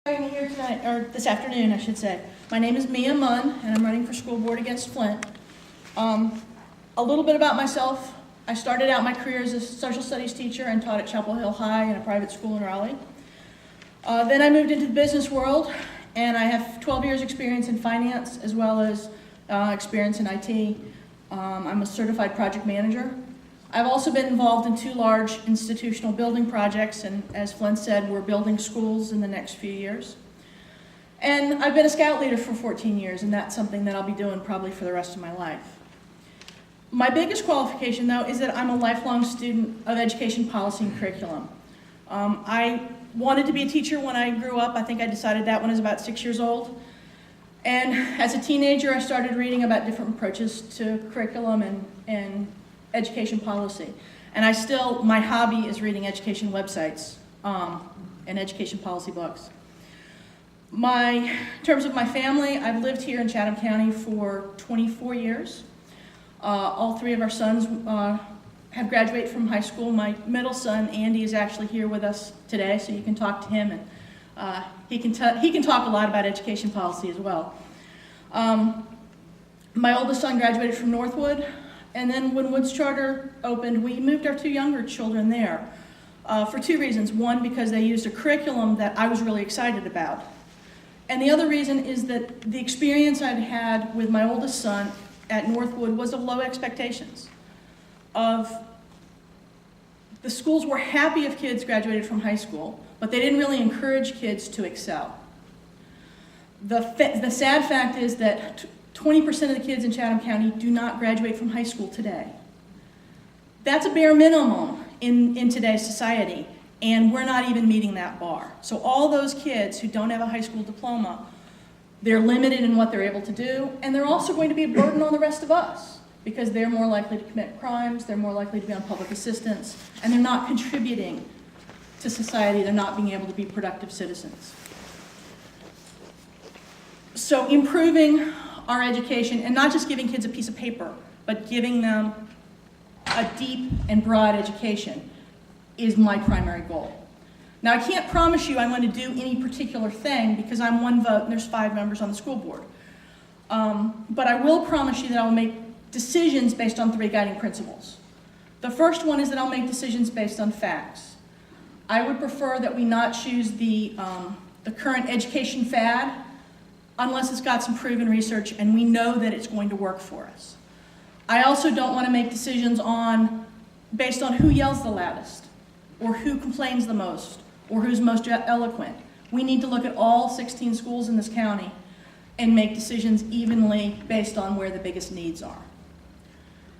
Here tonight, or this afternoon, I should say. My name is Munn, and I'm running for school board against Flint. A little bit about myself. I started out my career as a social studies teacher and taught at Chapel Hill High in a private school in Raleigh. Then I moved into the business world, and I have 12 years experience in finance as well as experience in IT. I'm a certified project manager. I've also been involved in 2 large institutional building projects, and as Flint said, we're building schools in the next few years. And I've been a scout leader for 14 years, and that's something that I'll be doing probably for the rest of my life. My biggest qualification, though, is that I'm a lifelong student of education policy and curriculum. I wanted to be a teacher when I grew up. I think I decided that when I was about 6 years old. And as a teenager, I started reading about different approaches to curriculum and education policy. And my hobby is reading education websites and education policy books. In terms of my family, I've lived here in Chatham County for 24 years. All 3 of our sons have graduated from high school. My middle son, Andy, is actually here with us today, so you can talk to him, and he can talk a lot about education policy as well. My oldest son graduated from Northwood. And then when Woods Charter opened, we moved our 2 younger children there for 2 reasons. One, because they used a curriculum that I was really excited about. And the other reason is that the experience I'd had with my oldest son at Northwood was of low expectations. The schools were happy if kids graduated from high school, but they didn't really encourage kids to excel. The sad fact is that 20% of the kids in Chatham County do not graduate from high school today. That's a bare minimum in today's society, and we're not even meeting that bar. So all those kids who don't have a high school diploma, they're limited in what they're able to do, and they're also going to be a burden on the rest of us because they're more likely to commit crimes, they're more likely to be on public assistance, and they're not contributing to society, they're not being able to be productive citizens. So improving our education, and not just giving kids a piece of paper, but giving them a deep and broad education is my primary goal. Now, I can't promise you I'm going to do any particular thing because I'm 1 vote and there's 5 members on the school board. But I will promise you that I will make decisions based on 3 guiding principles. The first one is that I'll make decisions based on facts. I would prefer that we not choose the current education fad unless it's got some proven research and we know that it's going to work for us. I also don't want to make decisions based on who yells the loudest, or who complains the most, or who's most eloquent. We need to look at all 16 schools in this county and make decisions evenly based on where the biggest needs are.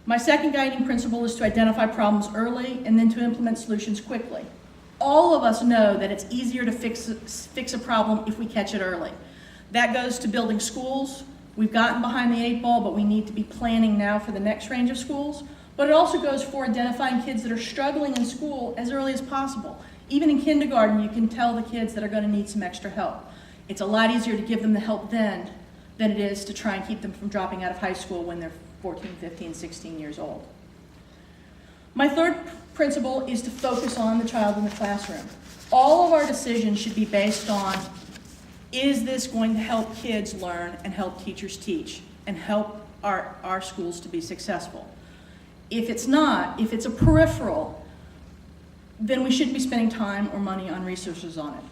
My second guiding principle is to identify problems early and then to implement solutions quickly. All of us know that it's easier to fix a problem if we catch it early. That goes to building schools. We've gotten behind the 8 ball, but we need to be planning now for the next range of schools. But it also goes for identifying kids that are struggling in school as early as possible. Even in kindergarten, you can tell the kids that are going to need some extra help. It's a lot easier to give them the help then than it is to try and keep them from dropping out of high school when they're 14, 15, 16 years old. My third principle is to focus on the child in the classroom. All of our decisions should be based on, is this going to help kids learn and help teachers teach and help our schools to be successful? If it's not, if it's a peripheral, then we shouldn't be spending time or money on resources on it.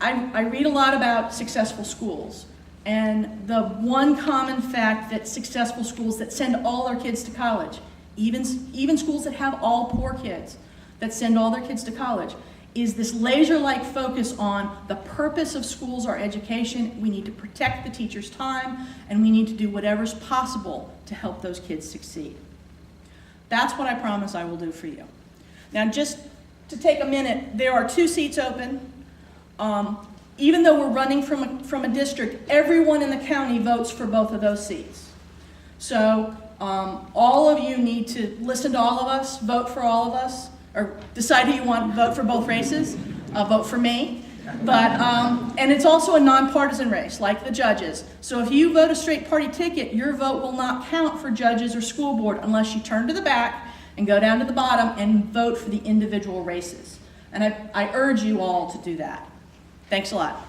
I read a lot about successful schools, and the one common fact that successful schools that send all their kids to college, even schools that have all poor kids that send all their kids to college, is this laser-like focus on the purpose of schools, our education. We need to protect the teacher's time, and we need to do whatever's possible to help those kids succeed. That's what I promise I will do for you. Now, just to take a minute, there are 2 seats open. Even though we're running from a district, everyone in the county votes for both of those seats. So all of you need to listen to all of us, vote for all of us, or decide who you want to vote for both races. Vote for me. And it's also a nonpartisan race, like the judges. So if you vote a straight party ticket, your vote will not count for judges or school board unless you turn to the back and go down to the bottom and vote for the individual races. And I urge you all to do that. Thanks a lot.